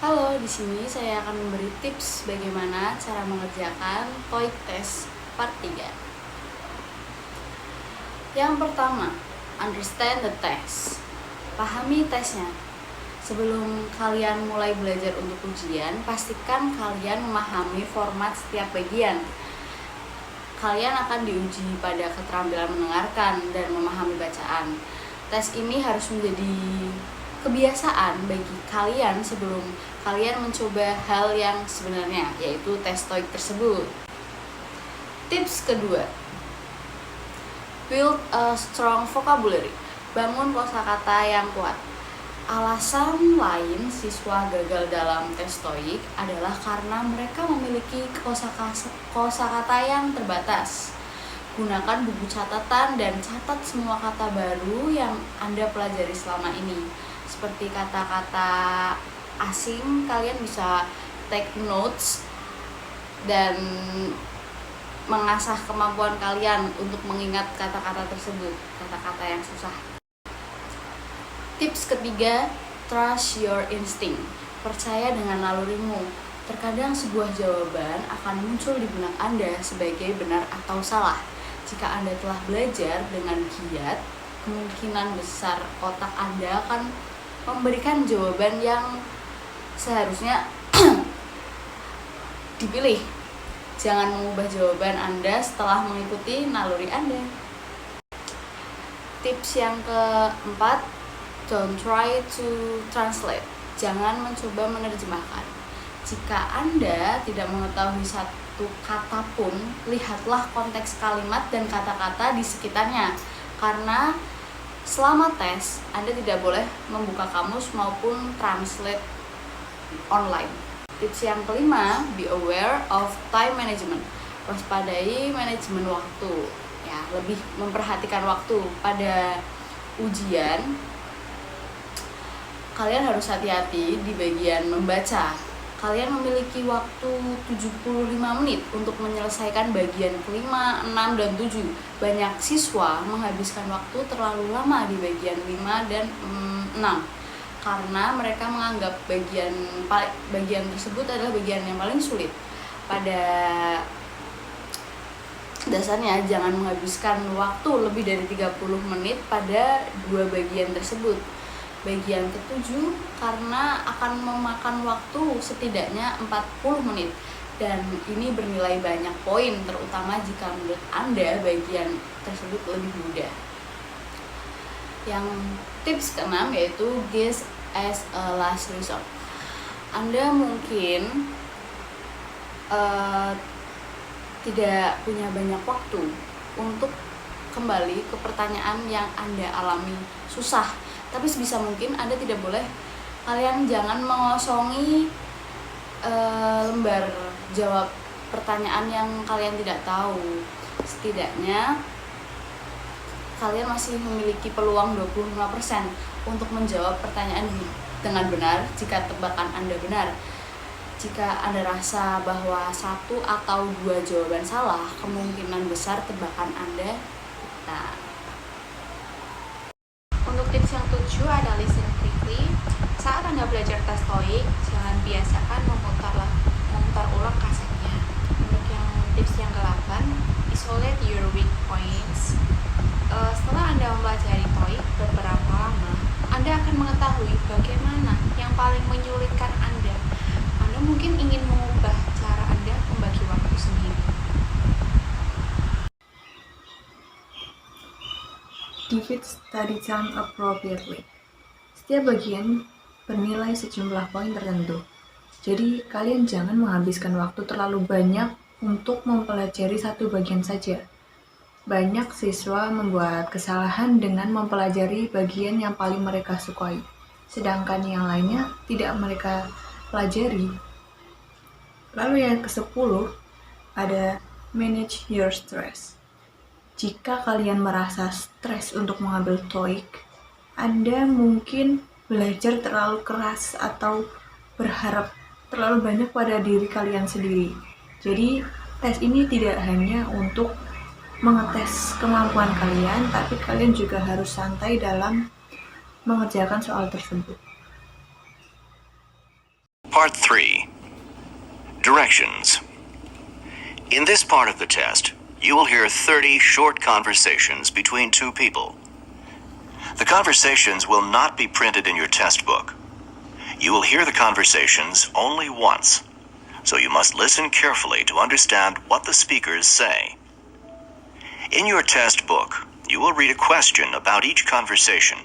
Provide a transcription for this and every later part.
Halo, di sini saya akan memberi tips bagaimana cara mengerjakan TOEIC test part 3. Yang pertama, understand the test. Pahami tesnya. Sebelum kalian mulai belajar untuk ujian, pastikan kalian memahami format setiap bagian. Kalian akan diuji pada keterampilan mendengarkan dan memahami bacaan. Tes ini harus menjadi kebiasaan bagi kalian sebelum kalian mencoba hal yang sebenarnya, yaitu tes TOEIC tersebut. Tips kedua, build a strong vocabulary. Bangun kosakata yang kuat. Alasan lain siswa gagal dalam tes TOEIC adalah karena mereka memiliki kosakata yang terbatas. Gunakan buku catatan dan catat semua kata baru yang Anda pelajari selama ini. Seperti kata-kata asing, kalian bisa take notes dan mengasah kemampuan kalian untuk mengingat kata-kata tersebut, kata-kata yang susah. Tips ketiga, trust your instinct. Percaya dengan nalurimu. Terkadang sebuah jawaban akan muncul di benak Anda sebagai benar atau salah. Jika Anda telah belajar dengan giat, kemungkinan besar otak Anda akan memberikan jawaban yang seharusnya dipilih. Jangan mengubah jawaban Anda setelah mengikuti naluri Anda. Tips yang keempat, don't try to translate. Jangan mencoba menerjemahkan. Jika Anda tidak mengetahui satu kata pun, lihatlah konteks kalimat dan kata-kata di sekitarnya. Karena selama tes, Anda tidak boleh membuka kamus maupun translate online. Tips yang kelima, be aware of time management. Waspadai manajemen waktu. Ya, lebih memperhatikan waktu pada ujian. Kalian harus hati-hati di bagian membaca. Kalian memiliki waktu 75 menit untuk menyelesaikan bagian kelima, 6, dan 7. Banyak siswa menghabiskan waktu terlalu lama di bagian 5 dan 6 karena mereka menganggap bagian tersebut adalah bagian yang paling sulit. Pada dasarnya jangan menghabiskan waktu lebih dari 30 menit pada dua bagian tersebut. Bagian ketujuh karena akan memakan waktu setidaknya 40 menit dan ini bernilai banyak poin, terutama jika menurut Anda bagian tersebut lebih mudah. Yang tips keenam yaitu guess as a last resort. Anda mungkin tidak punya banyak waktu untuk kembali ke pertanyaan yang Anda alami susah. Tapi sebisa mungkin Anda tidak boleh, kalian jangan mengosongi lembar jawab pertanyaan yang kalian tidak tahu. Setidaknya kalian masih memiliki peluang 25% untuk menjawab pertanyaan dengan benar jika tebakan Anda benar. Jika Anda rasa bahwa satu atau dua jawaban salah, kemungkinan besar tebakan Anda benar. Untuk tips yang 7 ada listen quickly. Saat Anda belajar tes TOEIC, jangan biasakan memutar ulang kasetnya. Untuk yang tips yang ke-8, isolate your weak points. Setelah Anda mempelajari TOEIC beberapa lama, Anda akan mengetahui bagaimana yang paling menyulitkan Anda. Anda mungkin ingin mengubah cara Anda membagi waktu sendiri. Divide study time appropriately. Setiap bagian bernilai sejumlah poin tertentu. Jadi, kalian jangan menghabiskan waktu terlalu banyak untuk mempelajari satu bagian saja. Banyak siswa membuat kesalahan dengan mempelajari bagian yang paling mereka sukai, sedangkan yang lainnya tidak mereka pelajari. Lalu yang ke-10 ada manage your stress. Jika kalian merasa stres untuk mengambil TOEIC, Anda mungkin belajar terlalu keras atau berharap terlalu banyak pada diri kalian sendiri. Jadi, tes ini tidak hanya untuk mengetes kemampuan kalian, tapi kalian juga harus santai dalam mengerjakan soal tersebut. Part 3. Directions. In this part of the test, you will hear 30 short conversations between two people. The conversations will not be printed in your test book. You will hear the conversations only once, so you must listen carefully to understand what the speakers say. In your test book, you will read a question about each conversation.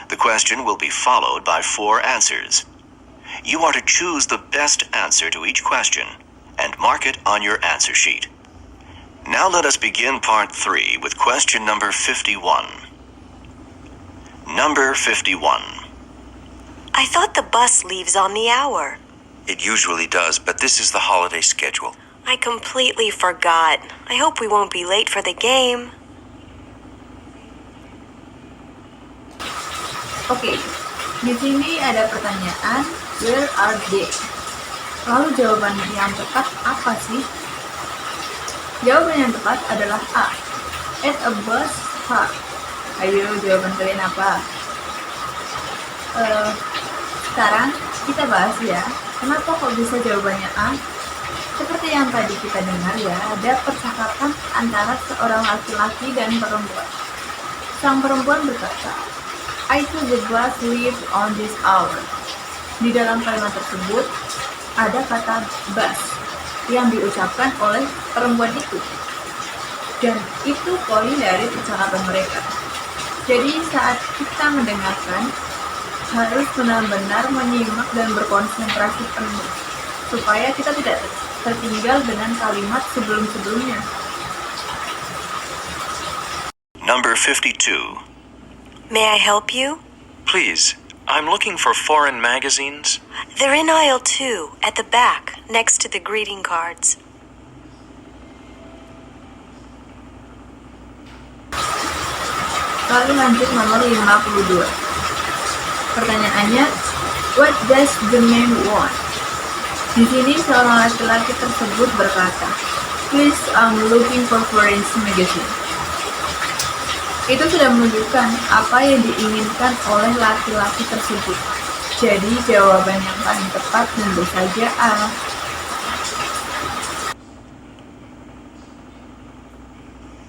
The question will be followed by 4 answers. You are to choose the best answer to each question and mark it on your answer sheet. Now let us begin part 3 with question number 51. Number 51. I thought the bus leaves on the hour. It usually does, but this is the holiday schedule. I completely forgot. I hope we won't be late for the game. Oke, di sini ada pertanyaan, where are they? Lalu jawaban yang tepat apa sih? Jawaban yang tepat adalah A, at a bus stop. Ayo, jawaban kalian apa? Sekarang kita bahas ya, kenapa kok bisa jawabannya A? Seperti yang tadi kita dengar ya, ada percakapan antara seorang laki-laki dan perempuan. Sang perempuan berkata, I took the bus leave on this hour. Di dalam kalimat tersebut ada kata bus yang diucapkan oleh perempuan itu. Dan itu poin dari percakapan mereka. Jadi saat kita mendengarkan, harus benar-benar menyimak dan berkonsentrasi penuh, supaya kita tidak tertinggal dengan kalimat sebelum-sebelumnya. Number 52. May I help you? Please, I'm looking for foreign magazines. They're in aisle 2, at the back, next to the greeting cards. Lalu lanjut nomor 52. Pertanyaannya, what does the man want? Di sini seorang laki-laki tersebut berkata, please, I'm looking for foreign magazine. Itu sudah menunjukkan apa yang diinginkan oleh laki-laki tersebut. Jadi jawaban yang paling tepat tentu saja A.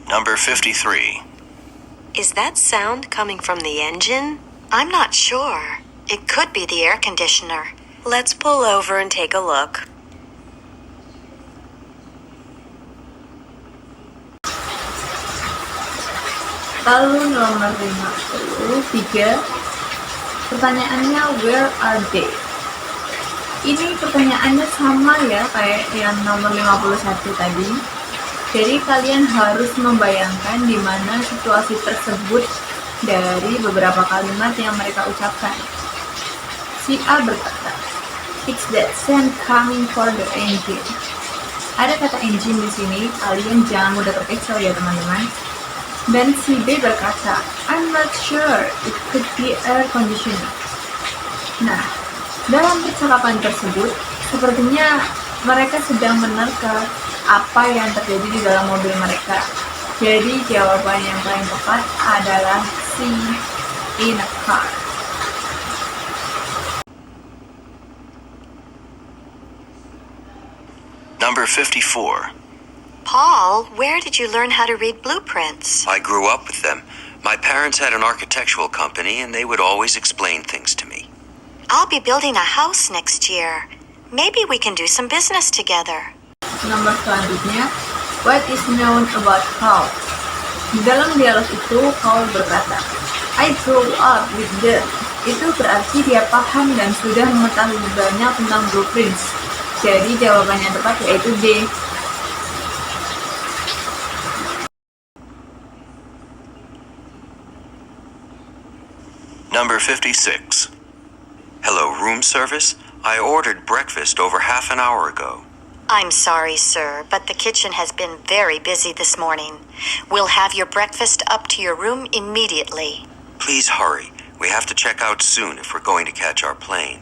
Number 53. Is that sound coming from the engine? I'm not sure. It could be the air conditioner. Let's pull over and take a look. Lalu nomor 53, pertanyaannya where are they? Ini pertanyaannya sama ya kayak yang nomor 51 tadi. Jadi kalian harus membayangkan di mana situasi tersebut dari beberapa kalimat yang mereka ucapkan. Si A berkata, it's that sound coming for the engine. Ada kata engine di sini, kalian jangan mudah terkecoh ya teman-teman. Dan si B berkata, I'm not sure, it could be air conditioner. Nah, dalam percakapan tersebut, sepertinya mereka sedang menerka apa yang terjadi di dalam mobil mereka. Jadi jawaban yang paling tepat adalah C, in a car. Number 54. Paul, where did you learn how to read blueprints? I grew up with them. My parents had an architectural company, and they would always explain things to me. I'll be building a house next year. Maybe we can do some business together. Nomor selanjutnya, what is known about Paul? Di dalam dialog itu, Paul berkata, I grew up with them. Itu berarti dia paham dan sudah mengetahui banyak tentang blueprints. Jadi jawaban yang tepat yaitu D. Number 56. Hello, room service? I ordered breakfast over half an hour ago. I'm sorry, sir, but the kitchen has been very busy this morning. We'll have your breakfast up to your room immediately. Please hurry. We have to check out soon if we're going to catch our plane.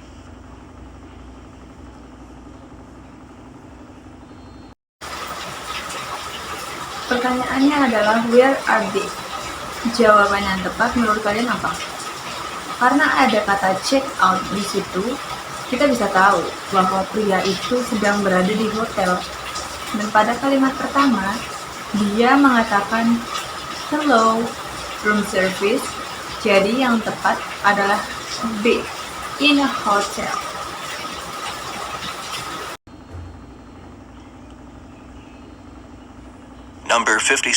Pertanyaannya adalah where are they? Jawaban yang tepat menurut kalian apa? Karena ada kata check out di situ, kita bisa tahu bahwa pria itu sedang berada di hotel. Dan pada kalimat pertama, dia mengatakan hello, room service. Jadi yang tepat adalah B, in a hotel. Number 57.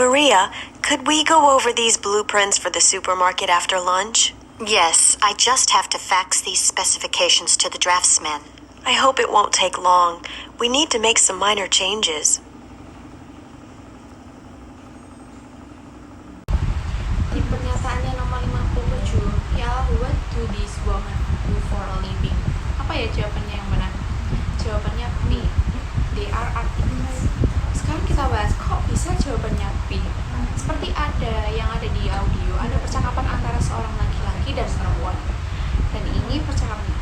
Maria, could we go over these blueprints for the supermarket after lunch? Yes, I just have to fax these specifications to the draftsman. I hope it won't take long. We need to make some minor changes. Di pernyataannya nomor 57, ialah what do these women do for a living? Apa ya jawabannya yang benar? Jawabannya B. They are artisans. Sekarang kita bahas kok bisa jawabannya B. Seperti yang ada di audio, ada percakapan antara seorang laki-laki dan perempuan. Dan ini percakapannya.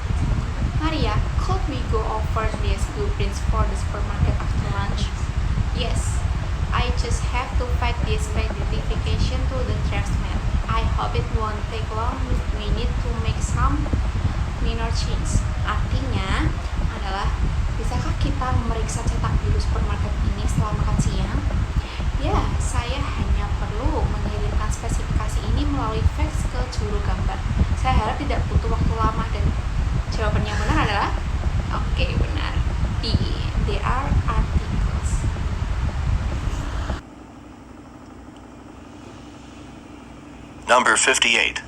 Maria, could we go over these blueprints for the supermarket after lunch? Yes. I just have to fax this specification to the draftsman. I hope it won't take long. We need to make some minor changes. Artinya adalah, bisakah kita memeriksa cetak biru supermarket ini setelah makan siang? Ya, saya hanya perlu mengirimkan spesifikasi ini melalui fax ke juru gambar. Saya harap tidak butuh waktu lama dan jawaban yang benar adalah oke, benar. B. They are articles. Number 58.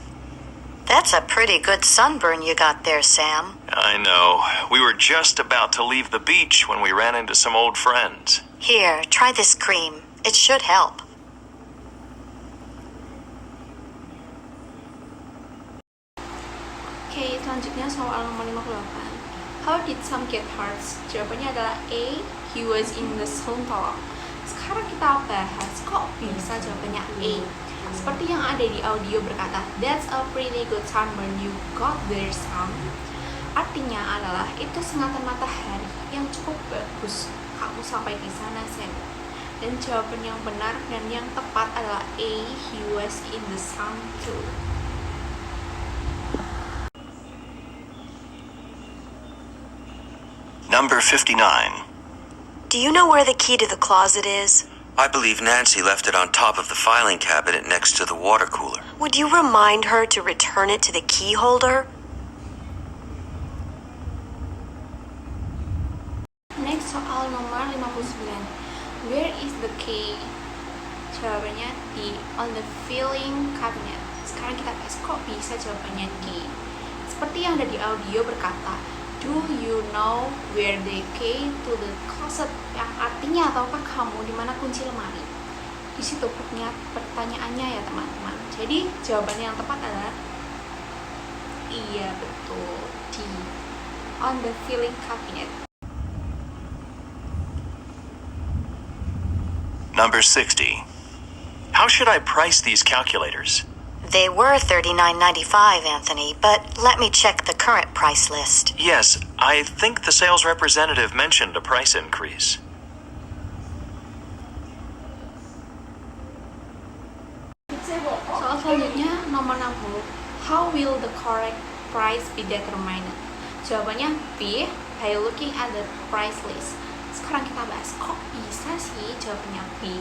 That's a pretty good sunburn you got there, Sam. I know. We were just about to leave the beach when we ran into some old friends. Here, try this cream. It should help. Oke, selanjutnya soal nomor 58. How did Sam get hurt? Jawabannya adalah A. He was in the suntalk. Sekarang kita bahas kok bisa jawabannya A. Seperti yang ada di audio berkata, that's a pretty good sunburn you got there, Sam. Artinya adalah itu sengatan matahari yang cukup bagus kamu sampai di sana, Sam. Dan jawaban yang benar dan yang tepat adalah A. He was in the sun too. Number 59. Do you know where the key to the closet is? I believe Nancy left it on top of the filing cabinet next to the water cooler. Would you remind her to return it to the key holder? Next soal nomor 59. Where is the key? Jawabannya D. On the filing cabinet. Sekarang kita bahas kok bisa jawabannya D. Seperti yang ada di audio berkata, do you know where the key to the closet? Yang artinya, tahukah kamu di mana kunci lemari? Di situ pertanyaannya ya teman-teman. Jadi jawabannya yang tepat adalah iya, betul, D. On the filing cabinet. Number 60. How should I price these calculators? They were $39.95, Anthony, but let me check the current price list. Yes, I think the sales representative mentioned a price increase. Soal selanjutnya nomor 60. How will the correct price be determined? Jawabannya B. By looking at the price list. Sekarang kita bahas kok bisa sih jawabannya B.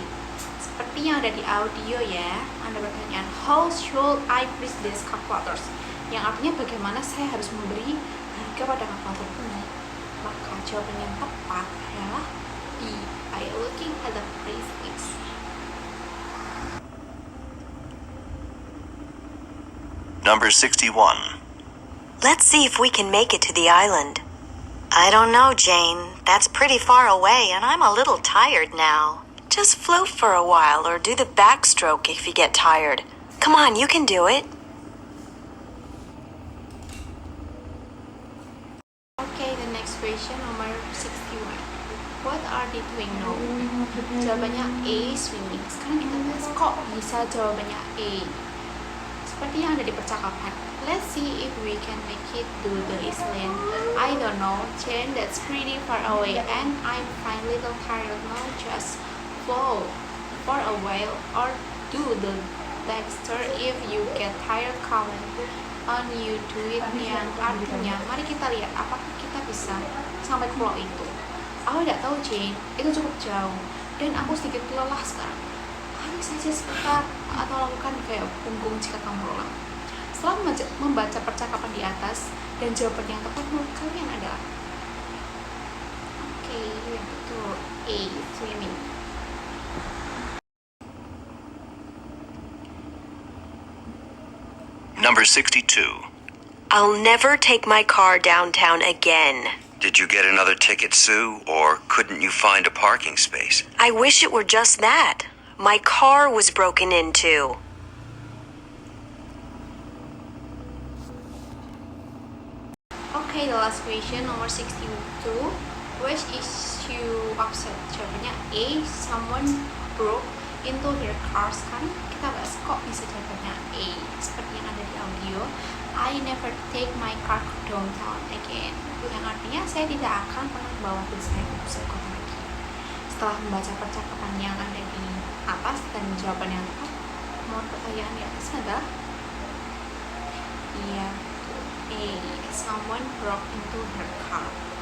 Seperti yang ada di audio ya, Anda bertanya, how should I price these calculators? Yang artinya bagaimana saya harus memberi harga pada kalkulator ini. Maka jawaban yang tepat adalah B. By looking at the price list. Number 61. Let's see if we can make it to the island. I don't know, Jane. That's pretty far away, and I'm a little tired now. Just float for a while or do the backstroke if you get tired. Come on, you can do it. Okay, the next question, nomor 61. What are they doing now? Jawabannya A, swimming. Sekarang kita bahas kok bisa jawabannya A. Seperti yang ada di percakapan. Let's see if we can make it to the island. I don't know, Jane, that's pretty far away and I'm fine little tired now. Just float for a while or do the Dexter if you get tired comment on you do it, yang artinya mari kita lihat apakah kita bisa sampai ke pulau itu. Aku tidak tahu Jane, itu cukup jauh dan aku sedikit lelah sekarang. Hari saja sebentar atau lakukan kayak punggung jika kamu lelah. Setelah membaca percakapan di atas dan jawaban yang tepat menurut kalian adalah oke, yang betul A, swimming. Number 62. I'll never take my car downtown again. Did you get another ticket, Sue, or couldn't you find a parking space? I wish it were just that. My car was broken into. Okay, the last question, nomor 62. Which is you upset? Jawabannya A, someone broke into their car. Sekarang kita bahas kok bisa jawabannya A. Seperti yang ada di audio, I never take my car downtown again. Yang artinya saya tidak akan pernah membawa mobil saya ke pusat kota lagi. Setelah membaca percakapan yang ada di atas dan jawaban yang tepat, nomor pertanyaan di atas adalah iya, A, someone broke into her car.